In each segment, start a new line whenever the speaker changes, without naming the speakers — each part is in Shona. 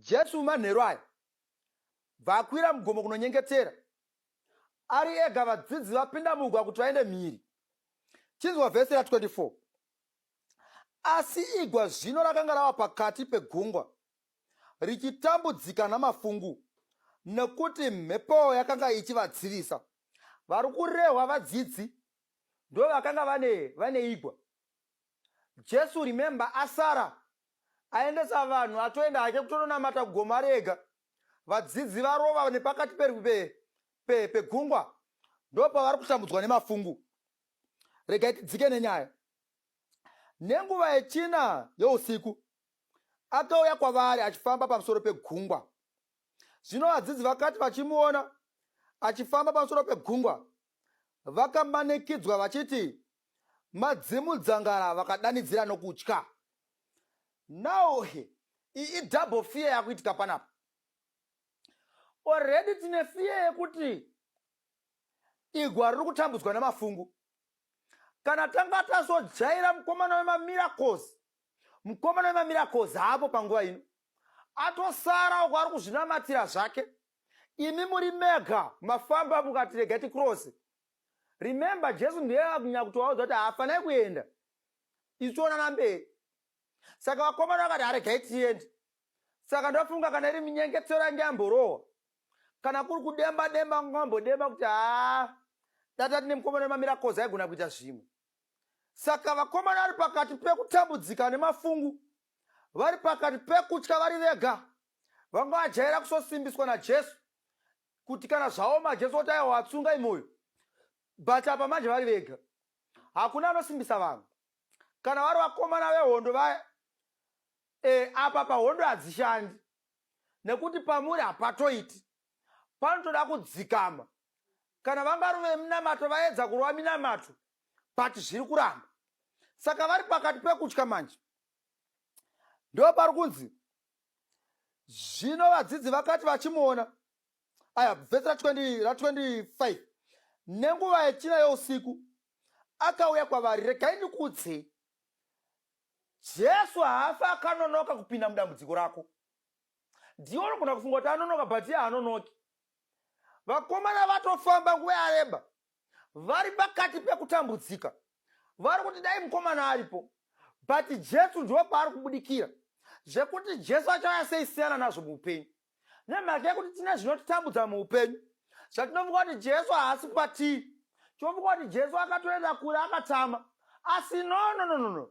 Jesu manheru aya vakwira mugomo kunonyengetera. Ari ega vadzidzi vapinda mugwa kuti vaende mhiri. Chinzwa vhesi ra24. Asi igwa zvino rakanga rava pakati pegungwa richitambudzika namafungu, nekuti mhepo yakanga ichivadzivisa. Vari kurehwa vadzidzi ndo vakanga vane igwa. Jesu remember asara aendesa vanhu atoenda hake kutononamata kugoma rega. Vadzidzi varova nepakati pegungwa ndo pavari kutambudzwa nemafungu. Regai tidzike nenyaya. Nenguva yechina yousiku akauya kwavari achifamba pamusoro pegungwa. Zvino vadzidzi vakati vachimuona achifamba pamusoro pegungwa, vakamanikidzwa vachiti, madzimu dzangara, vakadanidzira nokutya. Now iyi double fear yakuitika panapa. Already tine fear yekuti igwa riri kutambudzwa nemafungu. Kana tanga tazojaira mukomana wemamiracles hapo panguva ino, atosara uko ari kuzvinamatira zvake. Imi muri mega mafamba mukati regai tikrose. Remember Jesu ndiye akunya kutovaudza kuti haafanai kuenda, ichiona mberi. Saka vakomana vakati haregai tiende. Saka ndofunga kana iri minyengetero yange amborohwa, kana kuri kudemba ngambodemba kuti data tine mukomana wemamiracles aigona kuita zvimwe. Saka vakomana vari pakati pekutambudzika nemafungu, vari pakati pekutya vari vega, vanga vajaira kusosimbiswa naJesu kuti kana zvaoma Jesu oti aiwa watsunga imoyo. But apa manje vari vega, hakuna anosimbisa vanhu. Kana vari vakomana vehondo vaya, apa pahondo hadzishandi, nekuti pamuri hapatoiti, panotoda kudzikama. Kana vanga vari veminamato vaedza kurova minamato, but zviri kuramba. Saka vari pakati pekutya manje. Ndo pari kunzi zvino vadzidzi vakati vachimuona, aya vhesi ra25, nenguva yechina yousiku akauya kwavari. Regai ndikuudzei, Jesu haafa akanonoka kupinda mudambudziko rako. Ndiwo unogona kufunga kuti anonoka, but iye haanonoki. Vakomana vatofamba nguva yareba vari pakati pekutambudzika, vari kuti dai mukomana aripo, but Jesu ndiwo paari kubudikira. Zvekuti Jesu achauya seisiyana nazvo muupenyu. Nemhaka yekuti tine zvinotitambudza muupenyu, zvatinofunga kuti Jesu haasi patiri. Tinofunga kuti Jesu akatoenda kure akatama. Asi no.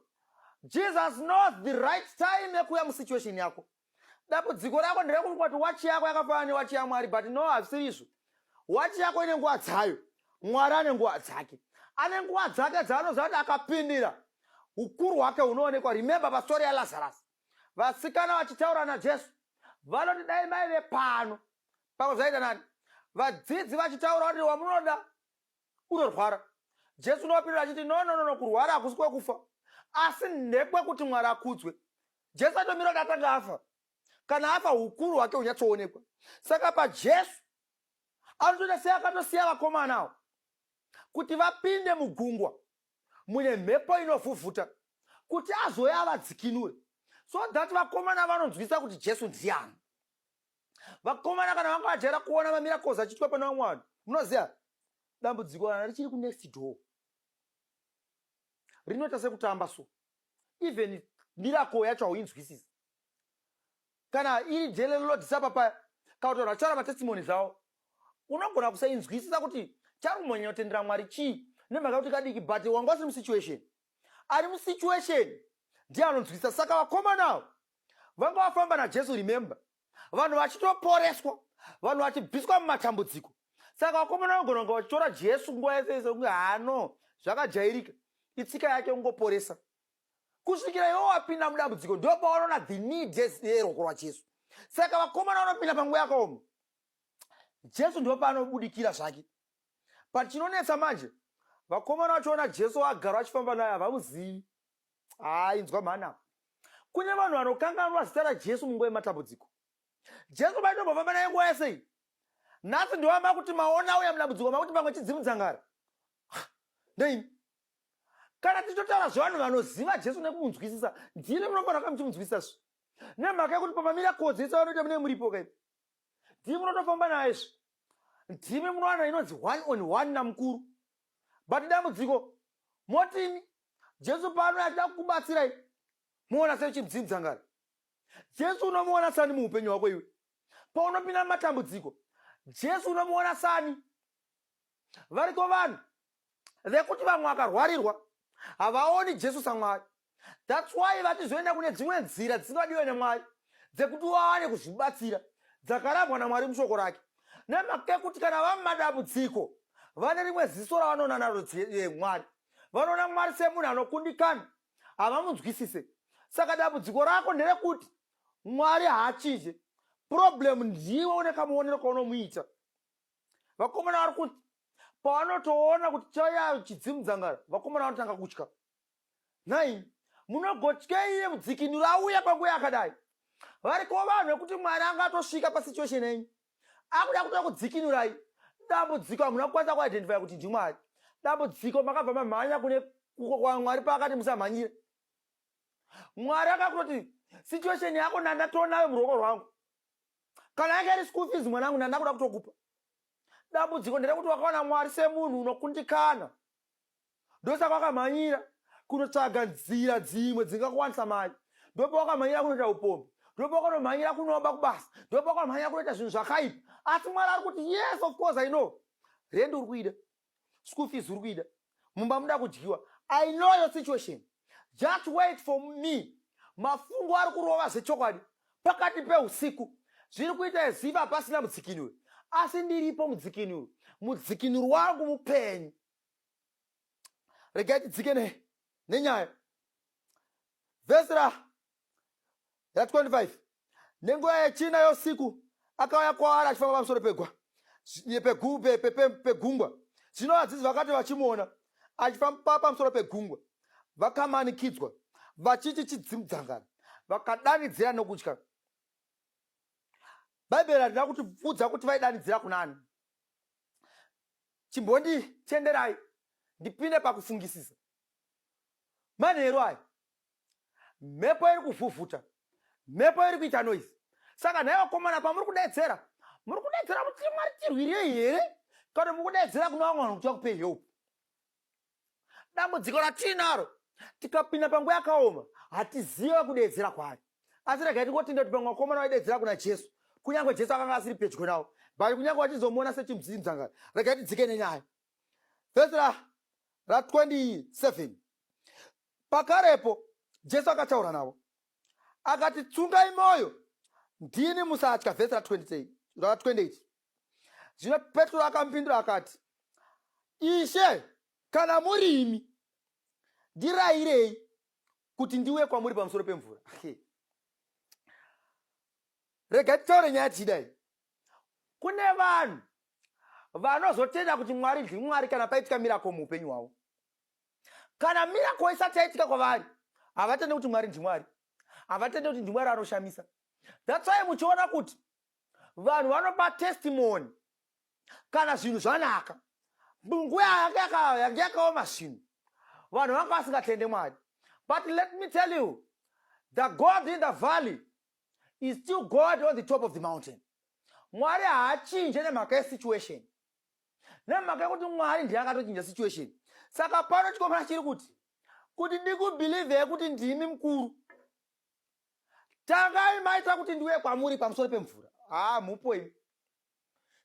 Jesus knows the right time yekuuya musituation yako. Dambudziko rako nderekufunga kuti wachi yako yakafanana newachi yaMwari, but no, hazvisiri izvo. Wachi yako ine nguva dzayo, Mwari ane nguva dzake. Ane nguva dzake dzaanoziva kuti akapindira ukuru hwake hunoonekwa. Remember pastori yaLazarus, vasikana vachitaura naJesu vanoti dai maive pano pakuzvaita nani. Vadzidzi vachitaura kuti wamunoda unorwara. Jesu nopindura achiti no, kurwara hakusi kwekufa, asi ndekwekuti Mwari akudzwe. Jesu atomira kuti atanga afa. Kana afa ukuru hwake hunyatsoonekwa. Saka paJesu anotoita seakatosiya vakomana avo kuti vapinde mugungwa mune mhepo inovhuvhuta kuti azouya avadzikinure, so that vakomana vanonzwisa kuti Jesu ndiani. Vakomana kana vanga vajaira kuona mamiracles achitwa pana vamwe vanhu, munoziva dambudziko rana richiri kunext door, rinoita sekutamba so. Even miracle yacho hauinzwisisi. Kana iri jele lodhisapa paya, kautora chara matestimony zavo, unogona kusainzwisisa kuti charumonye utendera Mwari chii, nemhaka kuti kadiki, but wanga usiri musituation. Ari musituation ndiye anonzwisisa. Saka vakomana avo vanga vafamba naJesu, remember, vanhu vachitoporeswa, vanhu vachibviswa mumatambudziko. Saka vakomana vanogona kunge vachitora Jesu nguva yese kunge hano zvakajairika, itsika yake kungoporesa. Kusvikira iwo wapinda mudambudziko ndo paona the need yeroko rwaJesu. Saka vakomana vanopinda panguva yakaoma, Jesu ndo paanobudikira zvake. But chinonetsa manje, vakomana vachiona Jesu agara achifamba naye havamuzivi. Inzwa mhana, kune vanhu vanokanganwa zita raJesu munguva yematambudziko. Jesu vaitombofamba naye nguva yese iyi. Nhasi ndovamba kuti maona uya mudambudziko makuti pamwe chidzimudzangara. Ndeini? Kana tichitotaura zvevanhu vanoziva Jesu nekumunzwisisa, ndini munofanira kuti muchimunzwisisa. nemhaka yekuti pamamira kodzesa vanoita mune muripo kai ndimi munotofamba naye ndimi munowana inonzi 1 on 1 namukuru. But dambudziko motini Jesu pano achida kukubatsirai muona sei chidzimdzangara. Jesu unomuona sani muupenyu hwako iwe paunopinda matambudziko? Jesu unomuona sani? Variko vanhu vekuti vamwe vakarwarirwa havaoni Jesu saMwari. That's why vachizoenda kune dzimwe nzira dzinodiwa naMwari dzekuti wawane kuzvibatsira dzakarambwa naMwari mushoko rake. Nemhaka yekuti kana vamumadambudziko vane rimwe ziso ravanoona naro Mwari. Vanoona Mwari semunhu anokundikana, havamunzwisise. Saka dambudziko rako nderekuti Mwari haachinje. Problem ndiwe une kamuonero kaunomuita. Vakomana vari kuti pavanotoona kuti chaya chidzimudzangara, vakomana vanotanga kutya. 9 munogotyei iye mudzikinuri auya panguva yakadai. Variko vanhu vekuti Mwari angatosvika pasituation yenyu akuda kutoda kudzikinurai. Dambudziko hamuna kukwanisa kuidentify kuti ndiMwari. Dambudziko makabva mamhanya kwa Mwari paakati musamhanyira. Mwari akakutoti situation yako ndandatonayo muruoko rwangu. Kana yake iri school fees mwanangu ndandakuda kutokupa. Dambudziko nderekuti wakaona Mwari semunhu unokundikana. Ndosaka wakamhanyira kunotsvaga nzira dzimwe dzingakuwanisa mari. Ndopa wakamhanyira kunoita upombi. Ndopa wakamhanyira kunoba kubasa. Ndopa wakamhanyira kunoita zvinhu zvakaipa. Asi Mwari ari kuti yes of course I know. Rent uri kuida. School fees uri kuida. Mumba muda kudyiwa. I know your situation. Just wait for me. Mafungo ari kurova zvechokwadi pakati peusiku. Zviri kuita ziva pasina mudzikinuri. Asi ndiripo mudzikinuri. Mudzikinuri wangu mupenyu. Regai tidzike nenyaya. Vhesi ra25. Nenguva yechina yousiku akauya kwaari achifamba pamusoro pegungwa. Zvino vadzidzi vakati vachimuona achifamba pamusoro pegungwa vakamanikidzwa vachiti chidzimudzangara vakadanidzira nokutya. Bhaibheri handina kutibvudza kuti vaidanidzira kunani. Chimbonditenderai ndipinde pakufungisisa. Manheru aya mhepo iri kuvhuvhuta, mhepo iri kuita noise. Saka nhai vakomana pamuri kudedzera kuti Mwari tirwirei here kana muri kudedzera kuna vamwe vanhu kuti vakupei help. Dambudziko ratinaro tikapinda panguva yakaoma hatiziva kudedzera kwari. Asi regai tingotenda kuti pamwe vakomana vaidedzera kuna Jesu kunyange Jesu akanga asiri pedyo navo, bali kunyange vachizomuona sechimudzimudzangara. Regai tidzike nenyaya. Vhesi ra27. Pakarepo Jesu akataura navo akati tsungai mwoyo ndini musatya. Vhesi ra28. Zvino Petro akamupindura akati Ishe kana muri imi ndirayirei kuti ndiuye kwamuri pamusoro pemvura. Regai titaure nyaya chidai. Kune vanhu vanozotenda kuti Mwari ndiMwari kana paitika mirako muupenyu hwavo. Kana mirako isati yaitika kwavari havatendi kuti Mwari ndiMwari, havatendi kuti ndiMwari anoshamisa. That's why muchiona kuti vanhu vanopa testimony kana zvinhu zvanaka. Munguva yange yakaoma zvinhu vanhu vanga vasingatende Mwari. But let me tell you, the God in the valley is still God on the top of the mountain. Mwari haachinje nemhaka yesituation. Nemhaka yekuti Mwari ndiye akatochinja situation. Saka pano chikomana chiri kuti ndikubhilivhe kuti ndimi mukuru. Tangai maita kuti ndiuye kwamuri pamusoro pemvura. Mupo imi.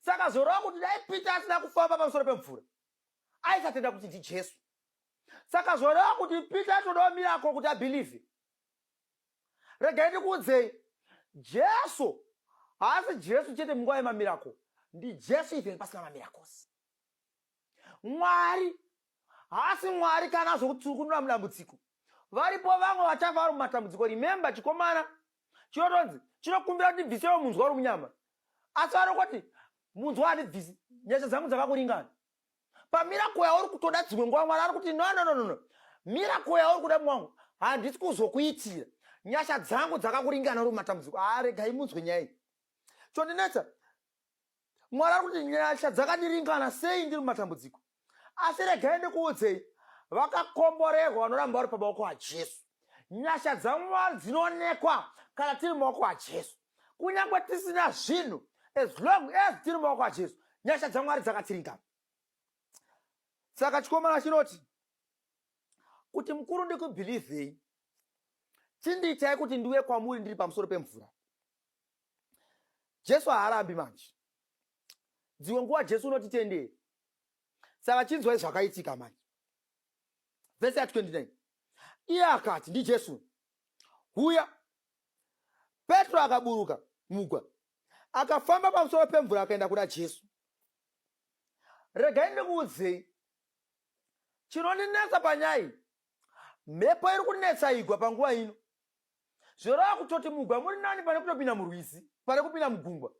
Saka zorova kuti dai Peter asina kufamba pamusoro pemvura aisatenda kuti ndiJesu. Saka zorova kuti Peter atodawo mirako kuti abhilivhe. Regai ndikuudzei, Jesu haasi Jesu chete munguva yemamirako, ndi Jesu even pasina mamirakosi. Mwari haasi Mwari kana azokutsukunura mudambudziko. Varipo vamwe vachafa vari mumatambudziko. Remember chikomana chinotonzi chinokumbira kuti bvisewo munzwa uri munyama. Asi vanokoti munzwa handibvisi, nyasha dzangu dzakakuringana. Pamirako yauri kutoda dzimwe nguva Mwari ari kuti no. Mirako yauri kuda mwangu handisi kuzokuitira. Nyasha dzangu dzakakuringana uri mumatambudziko. Regai munzwe nyaya iyi. Chondinetsa Mwari ari kuti nyasha dzakadiringana sei ndiri mumatambudziko. Asi regai ndikuudzei, vakakomborerwa vanoramba vari pamaoko aJesu. Nyasha dzaMwari dzinoonekwa kana tiri mumaoko aJesu. Kunyangwe tisina zvinhu, as long as tiri mumaoko aJesu, nyasha dzaMwari dzakatsiringana. Saka chikomana chinoti kuti mukuru ndikubhilivhei, chindiitai kuti ndiuye kwamuri ndiri pamusoro pemvura. Jesu haarambi manje. Dzimwe nguva Jesu unotitendera. Saka chinzwai zvakaitika manje. Vhesi 29. Iye akati, ndi Jesu, huya. Petro akaburuka mugwa, akafamba pamusoro pemvura akaenda kuna Jesu. Regai ndikuudzei, chinondinetsa panyaya, mhepo iri kunetsa igwa panguva ino. Zvoreva kutoti mugwa muri nani pane kutopinda murwizi, pane kupinda mugungwa.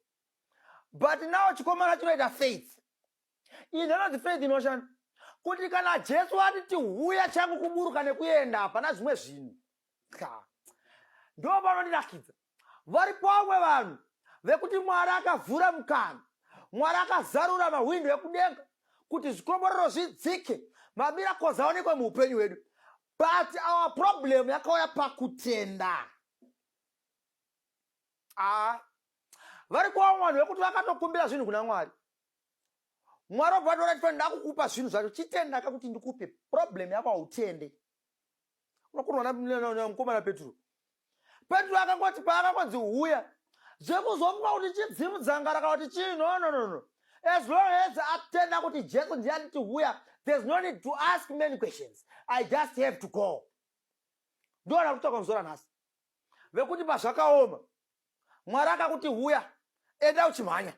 But now chikomana chinoita faith. Inonzi faith inoshanda. Kuti kana Jesu ati huya changu kuburuka nekuenda hapana zvimwe zvinhu. Ndo panondinakidza. Varipo vamwe vanhu vekuti Mwari akavhura mukana, Mwari akazarura mahwindo ekudenga kuti zvikomborero zvidzike, mamiracles aonekwe muupenyu hwedu. But our problem yakauya pakutenda. Varipo vamwe vanhu vekuti vakatokumbira zvinhu kuna Mwari. Mwari obva atora chifani ndakukupa zvinhu zvacho, chitenda kakuti ndikupe. Problem yako hautende. Unokonwa namukomana Petro. Petro akangoti paakakonzi huya, zvekuzonga kuti chidzimu dzangara kana kuti chii, no. As long as atenda kuti Jesu ndiye anoti huya, there's no need to ask many questions. I just have to go. Ndona kutoka mzora nhasi. Vekuti pazvakaoma, Mwari akakuti huya, enda uchimhanya.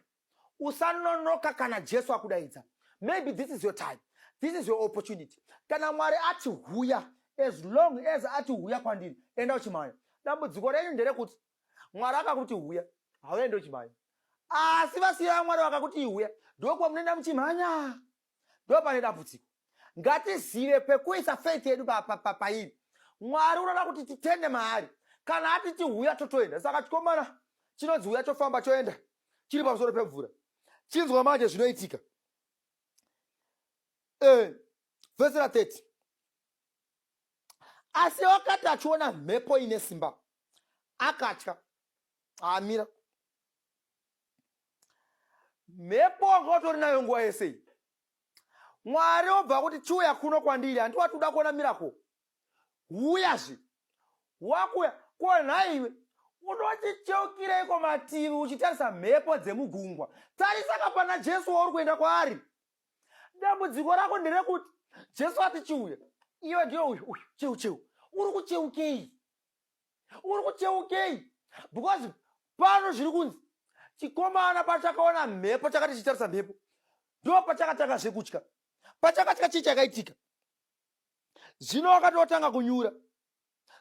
Usanonoka kana Jesu akudaidza. Maybe this is your time. This is your opportunity. Kana Mwari ati huya, as long as ati huya kwandiri, enda uchimhanya. Dambudziko renyu nderekuti Mwari akakuti huya, hauende uchimhanya. Asi vasiya Mwari vakakuti huya, ndokwa munoenda muchimhanya. Ndo pane dambudziko. Ngatizive pekuisa faith yedu pairi. Mwari unoda kuti titende maari. Kana ati tihuya totoenda. Saka chikomana chinodzi huya chofamba choenda. Chiri pamusoro pemvura. Chinzwa manje zvinoitika. Vhesi 30. Asi wakati achiona mhepo ine simba, akatya, amira. Mhepo wanga utori nayo nguva yese. Mwari obva kuti chiuya kuno kwandiri, handiwati uda kuona miracle. Huyazve. Wakuya, ko nhaiwe. Unochicheukireiko mativi uchitarisa mhepo dzemugungwa? Tarisa kapana Jesu wauri kuenda kwaari. Dambudziko rako nderekuti Jesu ati chiuya, iwe ndiyo uyu cheu. Uri kucheukei. Because pano zviri kunzi chikomana pachakaona mhepo chakati chitarisa mhepo, ndo pachakatanga zvekutya. Pachakatya chii chakaitika? Zvino wakatotanga kunyura.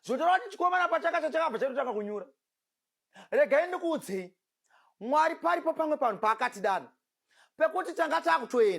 Zvotoreva kuti chikomana pachakatya chakabva chatotanga kunyura. Regai ndikuudzei, Mwari paripo pamwe panhu paakatidana pekuti tanga takutoenda.